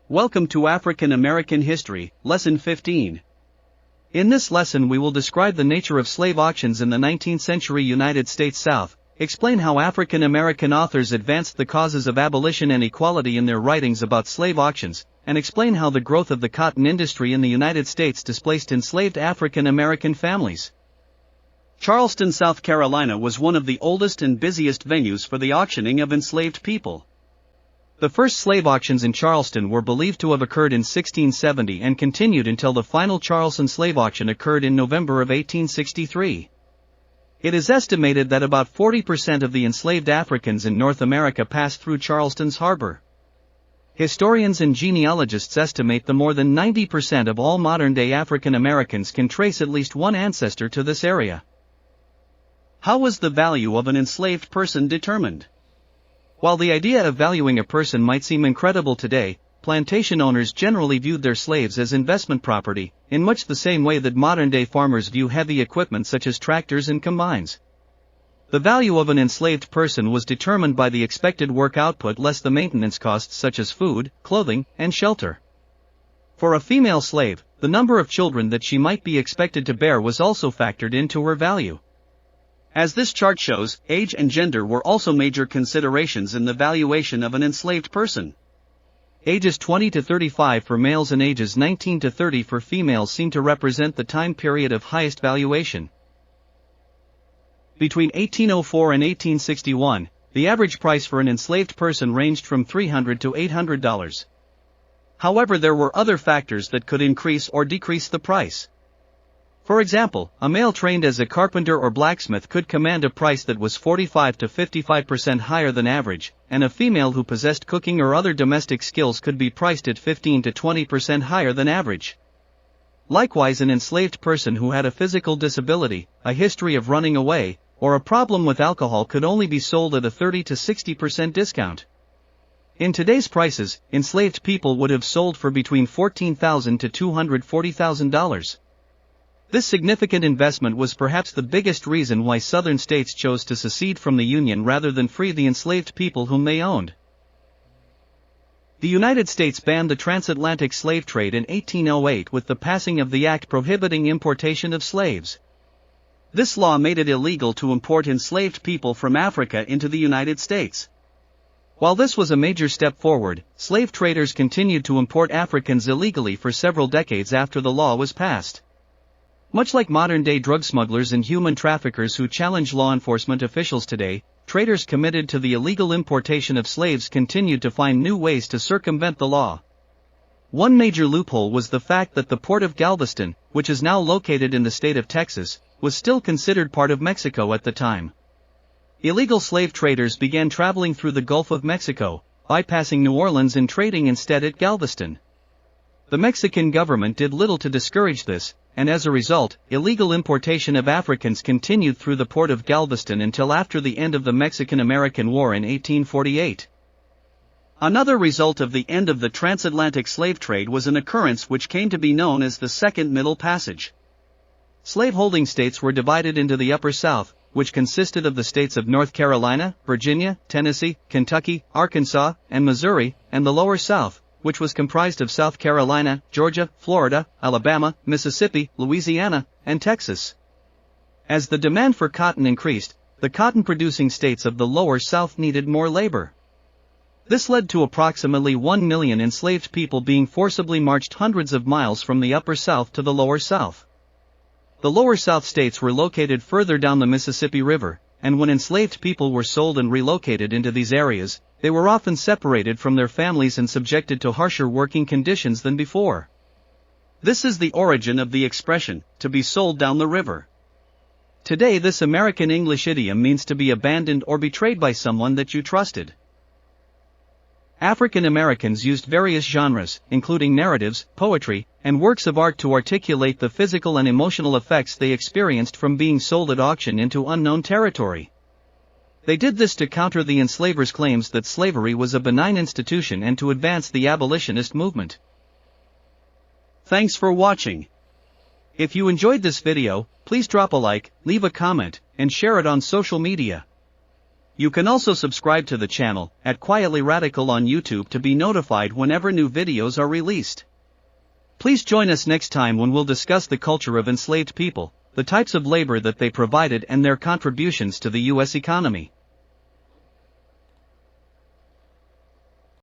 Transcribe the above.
Welcome to African American History, Lesson 15. In this lesson we will describe the nature of slave auctions in the 19th century United States South, explain how African American authors advanced the causes of abolition and equality in their writings about slave auctions, and explain how the growth of the cotton industry in the United States displaced enslaved African American families. Charleston, South Carolina was one of the oldest and busiest venues for the auctioning of enslaved people. The first slave auctions in Charleston were believed to have occurred in 1670 and continued until the final Charleston slave auction occurred in November of 1863. It is estimated that about 40% of the enslaved Africans in North America passed through Charleston's harbor. Historians and genealogists estimate that more than 90% of all modern-day African Americans can trace at least one ancestor to this area. How was the value of an enslaved person determined? While the idea of valuing a person might seem incredible today, plantation owners generally viewed their slaves as investment property, in much the same way that modern-day farmers view heavy equipment such as tractors and combines. The value of an enslaved person was determined by the expected work output less the maintenance costs such as food, clothing, and shelter. For a female slave, the number of children that she might be expected to bear was also factored into her value. As this chart shows, age and gender were also major considerations in the valuation of an enslaved person. Ages 20 to 35 for males and ages 19 to 30 for females seem to represent the time period of highest valuation. Between 1804 and 1861, the average price for an enslaved person ranged from $300 to $800. However, there were other factors that could increase or decrease the price. For example, a male trained as a carpenter or blacksmith could command a price that was 45 to 55% higher than average, and a female who possessed cooking or other domestic skills could be priced at 15 to 20% higher than average. Likewise, an enslaved person who had a physical disability, a history of running away, or a problem with alcohol could only be sold at a 30 to 60% discount. In today's prices, enslaved people would have sold for between $14,000 to $240,000. This significant investment was perhaps the biggest reason why Southern states chose to secede from the Union rather than free the enslaved people whom they owned. The United States banned the transatlantic slave trade in 1808 with the passing of the act prohibiting importation of slaves. This law made it illegal to import enslaved people from Africa into the United States. While this was a major step forward, slave traders continued to import Africans illegally for several decades after the law was passed. Much like modern-day drug smugglers and human traffickers who challenge law enforcement officials today, traders committed to the illegal importation of slaves continued to find new ways to circumvent the law. One major loophole was the fact that the port of Galveston, which is now located in the state of Texas, was still considered part of Mexico at the time. Illegal slave traders began traveling through the Gulf of Mexico, bypassing New Orleans and trading instead at Galveston. The Mexican government did little to discourage this, and as a result, illegal importation of Africans continued through the port of Galveston until after the end of the Mexican-American War in 1848. Another result of the end of the transatlantic slave trade was an occurrence which came to be known as the Second Middle Passage. Slaveholding states were divided into the Upper South, which consisted of the states of North Carolina, Virginia, Tennessee, Kentucky, Arkansas, and Missouri, and the Lower South, which was comprised of South Carolina, Georgia, Florida, Alabama, Mississippi, Louisiana, and Texas. As the demand for cotton increased, the cotton-producing states of the Lower South needed more labor. This led to approximately 1 million enslaved people being forcibly marched hundreds of miles from the Upper South to the Lower South. The Lower South states were located further down the Mississippi River, and when enslaved people were sold and relocated into these areas, they were often separated from their families and subjected to harsher working conditions than before. This is the origin of the expression, to be sold down the river. Today this American English idiom means to be abandoned or betrayed by someone that you trusted. African Americans used various genres, including narratives, poetry, and works of art to articulate the physical and emotional effects they experienced from being sold at auction into unknown territory. They did this to counter the enslavers' claims that slavery was a benign institution and to advance the abolitionist movement. Thanks for watching. If you enjoyed this video, please drop a like, leave a comment, and share it on social media. You can also subscribe to the channel at Quietly Radical on YouTube to be notified whenever new videos are released. Please join us next time when we'll discuss the culture of enslaved people, the types of labor that they provided and their contributions to the U.S. economy.